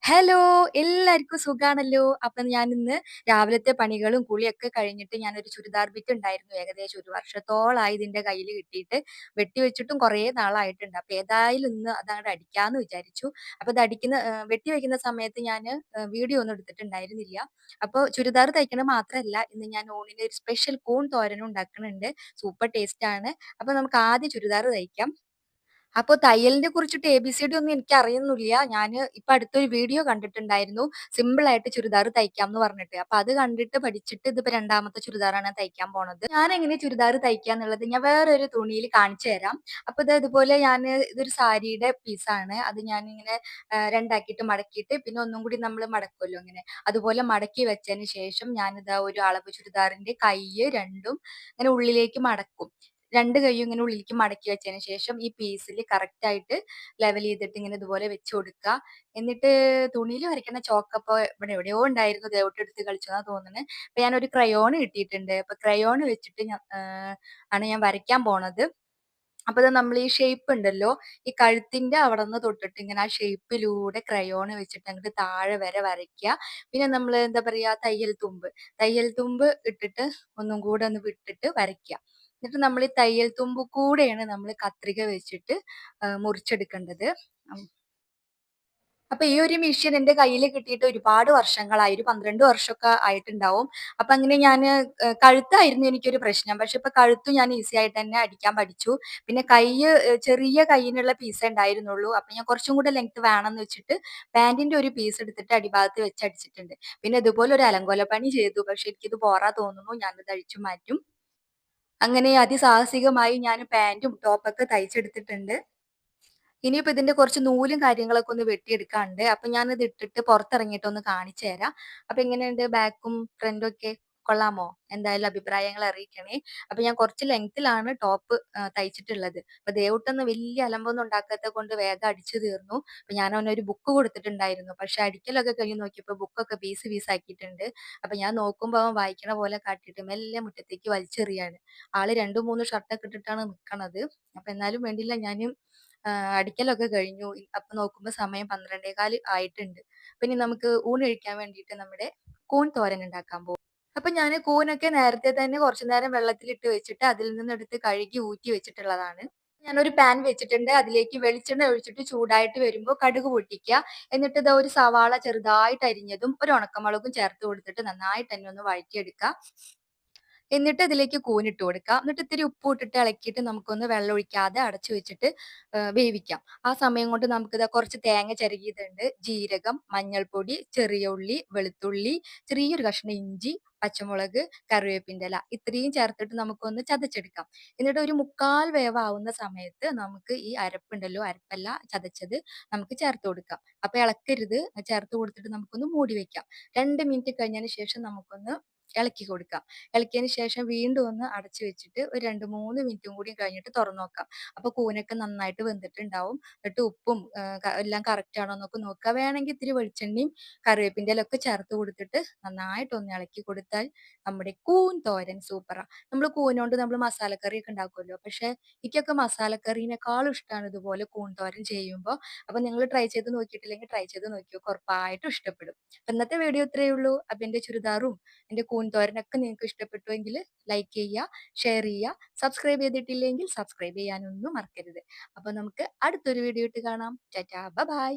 Hello! എല്ലാർക്കും സുഖാണല്ലോ. അപ്പം ഞാനിന്ന് രാവിലത്തെ പണികളും കുളിയൊക്കെ കഴിഞ്ഞിട്ട് ഞാനൊരു ചുരിദാർ ബിറ്റ് ഉണ്ടായിരുന്നു. ഏകദേശം 1 വർഷത്തോളായി ഇതിന്റെ കയ്യില് കിട്ടിയിട്ട്. വെട്ടി വെച്ചിട്ടും കുറേ നാളായിട്ടുണ്ട്. അപ്പൊ ഏതായാലും ഇന്ന് അതങ്ങട് അടിക്കാന്ന് വിചാരിച്ചു. അപ്പൊ ഇത് അടിക്കുന്ന വെട്ടി വെക്കുന്ന സമയത്ത് ഞാന് വീഡിയോ ഒന്നും എടുത്തിട്ടുണ്ടായിരുന്നില്ല. അപ്പൊ ചുരിദാർ തയ്ക്കണത് മാത്രല്ല, ഇന്ന് ഞാൻ ഊണിന് ഒരു സ്പെഷ്യൽ കൂൺ തോരനും ഉണ്ടാക്കണുണ്ട്. സൂപ്പർ ടേസ്റ്റാണ്. അപ്പൊ നമുക്ക് ആദ്യം ചുരിദാർ തയ്ക്കാം. അപ്പൊ തയ്യലിനെ കുറിച്ചിട്ട് എബിസിഡി ഒന്നും എനിക്കറിയൊന്നുല്ല. ഞാന് ഇപ്പൊ അടുത്തൊരു വീഡിയോ കണ്ടിട്ടുണ്ടായിരുന്നു. സിമ്പിൾ ആയിട്ട് ചുരിദാർ തയ്ക്കാംന്ന് പറഞ്ഞിട്ട്. അപ്പൊ അത് കണ്ടിട്ട് പഠിച്ചിട്ട് ഇതിപ്പോ രണ്ടാമത്തെ ചുരിദാറാണ് ഞാൻ തയ്ക്കാൻ പോണത്. ഞാനെങ്ങനെ ചുരിദാർ തയ്ക്കാന്നുള്ളത് ഞാൻ വേറൊരു തുണിയിൽ കാണിച്ചു തരാം. അപ്പൊ ഇതുപോലെ ഇതൊരു സാരിയുടെ പീസാണ്. അത് ഞാനിങ്ങനെ രണ്ടാക്കിയിട്ട് മടക്കിയിട്ട് പിന്നെ ഒന്നും കൂടി നമ്മള് മടക്കുമല്ലോ ഇങ്ങനെ. അതുപോലെ മടക്കി വെച്ചതിന് ശേഷം ഞാനിതാ ഒരു അളവ് ചുരിദാറിന്റെ കയ്യ് രണ്ടും ഇങ്ങനെ ഉള്ളിലേക്ക് മടക്കും. 2 കൈയും ഇങ്ങനെ ഉള്ളിലേക്ക് മടക്കി വെച്ചതിന് ശേഷം ഈ പീസില് കറക്റ്റ് ആയിട്ട് ലെവൽ ചെയ്തിട്ട് ഇങ്ങനെ ഇതുപോലെ വെച്ച് കൊടുക്കുക. എന്നിട്ട് തുണിയിൽ വരയ്ക്കുന്ന ചോക്കപ്പോ ഇവിടെ എവിടെയോ ഉണ്ടായിരുന്നു. ദേവൂട്ടി എടുത്ത് കളിച്ചെന്നാ തോന്നുന്നത്. അപ്പൊ ഞാനൊരു ക്രയോൺ കിട്ടിയിട്ടുണ്ട്. അപ്പൊ ക്രയോൺ വെച്ചിട്ട് ആണ് ഞാൻ വരയ്ക്കാൻ പോണത്. അപ്പൊ ദാ നമ്മൾ ഈ ഷേപ്പ് ഉണ്ടല്ലോ, ഈ കഴുത്തിന്റെ അവിടെന്ന് തൊട്ടിട്ട് ഇങ്ങനെ ആ ഷേപ്പിലൂടെ ക്രയോൺ വെച്ചിട്ട് അങ്ങോട്ട് താഴെ വരെ വരയ്ക്കുക. പിന്നെ നമ്മൾ എന്താ പറയാ, തയ്യൽ തുമ്പ് ഇട്ടിട്ട് ഒന്നും കൂടെ ഒന്ന് വിട്ടിട്ട് വരയ്ക്കുക. എന്നിട്ട് നമ്മൾ ഈ തയ്യൽ തുമ്പ് കൂടെയാണ് നമ്മൾ കത്രിക വെച്ചിട്ട് മുറിച്ചെടുക്കേണ്ടത്. അപ്പൊ ഈ ഒരു മെഷീൻ എന്റെ കയ്യിൽ കിട്ടിയിട്ട് ഒരുപാട് വർഷങ്ങളായി. ഒരു 12 വർഷമൊക്കെ ആയിട്ടുണ്ടാവും. അപ്പൊ അങ്ങനെ ഞാന് കഴുത്തായിരുന്നു എനിക്കൊരു പ്രശ്നം. പക്ഷെ ഇപ്പൊ കഴുത്തും ഞാൻ ഈസി ആയിട്ട് തന്നെ അടിക്കാൻ പഠിച്ചു. പിന്നെ ചെറിയ കയ്യിനുള്ള പീസേ ഉണ്ടായിരുന്നുള്ളൂ. അപ്പൊ ഞാൻ കുറച്ചും കൂടെ ലെങ്ത് വേണംന്ന് വെച്ചിട്ട് പാന്റിന്റെ ഒരു പീസ് എടുത്തിട്ട് അടിഭാഗത്ത് വെച്ച് അടിച്ചിട്ടുണ്ട്. പിന്നെ ഇതുപോലെ ഒരു അലങ്കോല പണി ചെയ്തു. പക്ഷെ എനിക്കിത് ബോറാ തോന്നുന്നു. ഞാനിത് അഴിച്ചു മാറ്റും. അങ്ങനെ അതിസാഹസികമായി ഞാൻ പാന്റും ടോപ്പൊക്കെ തയ്ച്ചെടുത്തിട്ടുണ്ട്. ഇനിയിപ്പോ ഇതിന്റെ കുറച്ച് നൂലും കാര്യങ്ങളൊക്കെ ഒന്ന് വെട്ടിയെടുക്കാനുണ്ട്. അപ്പൊ ഞാനിത് ഇട്ടിട്ട് പുറത്തിറങ്ങിയിട്ട് ഒന്ന് കാണിച്ചു തരാം. അപ്പൊ എങ്ങനെയുണ്ട് ബാക്കും ഫ്രണ്ടും ഒക്കെ കൊള്ളാമോ? എന്തായാലും അഭിപ്രായങ്ങൾ അറിയിക്കണേ. അപ്പൊ ഞാൻ കുറച്ച് ലെങ്ത്തിലാണ് ടോപ്പ് തയ്ച്ചിട്ടുള്ളത്. അപ്പൊ ദേവൂട്ടൊന്നും വലിയ അലമ്പൊന്നും ഉണ്ടാക്കാത്തത് കൊണ്ട് വേഗം അടിച്ചു തീർന്നു. അപ്പൊ ഞാൻ അവനൊരു ബുക്ക് കൊടുത്തിട്ടുണ്ടായിരുന്നു. പക്ഷെ അടിക്കലൊക്കെ കഴിഞ്ഞ് നോക്കിയപ്പോ ബുക്കൊക്കെ പീസ് പീസ് ആക്കിയിട്ടുണ്ട്. അപ്പൊ ഞാൻ നോക്കുമ്പോ അവൻ വായിക്കണ പോലെ കാട്ടിയിട്ട് മെല്ലെ മുറ്റത്തേക്ക് വലിച്ചെറിയാണ്. ആള് 2, 3 ഷർട്ടൊക്കെ ഇട്ടിട്ടാണ് നിക്കണത്. അപ്പൊ എന്നാലും വേണ്ടില്ല, ഞാന് അടിക്കലൊക്കെ കഴിഞ്ഞു. അപ്പൊ നോക്കുമ്പോ സമയം 12:15 ആയിട്ടുണ്ട്. അപ്പൊ ഇനി നമുക്ക് ഊണ് കഴിക്കാൻ വേണ്ടിയിട്ട് നമ്മുടെ കൂൺ തോരൻ ഉണ്ടാക്കാൻ പോകും. അപ്പൊ ഞാന് കൂനൊക്കെ നേരത്തെ തന്നെ കുറച്ചു നേരം വെള്ളത്തിലിട്ട് വെച്ചിട്ട് അതിൽ നിന്ന് എടുത്ത് കഴുകി ഊറ്റി വെച്ചിട്ടുള്ളതാണ്. ഞാനൊരു പാൻ വെച്ചിട്ടുണ്ട്. അതിലേക്ക് വെളിച്ചെണ്ണ ഒഴിച്ചിട്ട് ചൂടായിട്ട് വരുമ്പോ കടുക് പൊട്ടിക്കുക. എന്നിട്ട് ഇതാ ഒരു സവാള ചെറുതായിട്ട് അരിഞ്ഞതും ഒരു ഉണക്കമുളകും ചേർത്ത് കൊടുത്തിട്ട് നന്നായിട്ട് തന്നെ ഒന്ന് വഴറ്റിയെടുക്കുക. എന്നിട്ട് ഇതിലേക്ക് കൂനിട്ട് കൊടുക്കാം. എന്നിട്ട് ഇത്തിരി ഉപ്പും ഇട്ടിട്ട് ഇളക്കിയിട്ട് നമുക്കൊന്ന് വെള്ളം ഒഴിക്കാതെ അടച്ചു വെച്ചിട്ട് വേവിക്കാം. ആ സമയം കൊണ്ട് നമുക്കിതാ കുറച്ച് തേങ്ങ ചിരകിയതുണ്ട്, ജീരകം, മഞ്ഞൾപ്പൊടി, ചെറിയ ഉള്ളി, വെളുത്തുള്ളി, ചെറിയൊരു കഷ്ണം ഇഞ്ചി, പച്ചമുളക്, കറിവേപ്പിന്റെ ഇല ഇത്രയും ചേർത്തിട്ട് നമുക്കൊന്ന് ചതച്ചെടുക്കാം. എന്നിട്ട് ഒരു 1/4 വേവാവുന്ന സമയത്ത് നമുക്ക് ഈ അരപ്പുണ്ടല്ലോ, അരപ്പല്ല ചതച്ചത്, നമുക്ക് ചേർത്ത് കൊടുക്കാം. അപ്പൊ ഇളക്കരുത്. ചേർത്ത് കൊടുത്തിട്ട് നമുക്കൊന്ന് മൂടി വെക്കാം. 2 മിനിറ്റ് കഴിഞ്ഞതിന് ശേഷം നമുക്കൊന്ന് ഇളക്കി കൊടുക്കാം. ഇളക്കിയതിന് ശേഷം വീണ്ടും ഒന്ന് അടച്ചു വെച്ചിട്ട് ഒരു 2, 3 മിനിറ്റും കൂടി കഴിഞ്ഞിട്ട് തുറന്നു നോക്കാം. അപ്പൊ കൂനൊക്കെ നന്നായിട്ട് വെന്തിട്ടുണ്ടാവും. എന്നിട്ട് ഉപ്പും എല്ലാം കറക്റ്റ് ആണോ എന്നൊക്കെ നോക്കുക. വേണമെങ്കിൽ ഇത്തിരി വെളിച്ചെണ്ണയും കറിവേപ്പിന്റെ ഇലയൊക്കെ ചേർത്ത് കൊടുത്തിട്ട് നന്നായിട്ട് ഒന്ന് ഇളക്കി കൊടുത്താൽ നമ്മുടെ കൂൺ തോരൻ സൂപ്പറാ. നമ്മൾ കൂനോണ്ട് നമ്മൾ മസാലക്കറി ഒക്കെ ഉണ്ടാക്കുമല്ലോ. പക്ഷെ എനിക്കൊക്കെ മസാലക്കറീനേക്കാളും ഇഷ്ടമാണ് ഇതുപോലെ കൂൺ തോരൻ ചെയ്യുമ്പോൾ. അപ്പൊ നിങ്ങൾ ട്രൈ ചെയ്ത് നോക്കിയിട്ടില്ലെങ്കിൽ ട്രൈ ചെയ്ത് നോക്കിയോ, ഉറപ്പായിട്ടും ഇഷ്ടപ്പെടും. അപ്പൊ ഇന്നത്തെ വീഡിയോ ഇത്രയേ ഉള്ളൂ. അപ്പൊ എന്റെ ചുരിദാറും എന്റെ കൂൺ തോരനൊക്കെ നിങ്ങൾക്ക് ഇഷ്ടപ്പെട്ടുവെങ്കിൽ ലൈക്ക് ചെയ്യുക, ഷെയർ ചെയ്യുക. സബ്സ്ക്രൈബ് ചെയ്തിട്ടില്ലെങ്കിൽ സബ്സ്ക്രൈബ് ചെയ്യാനൊന്നും മറക്കരുത്. അപ്പൊ നമുക്ക് അടുത്തൊരു വീഡിയോ ഇട്ട് കാണാം. ടാറ്റാ, ബൈ.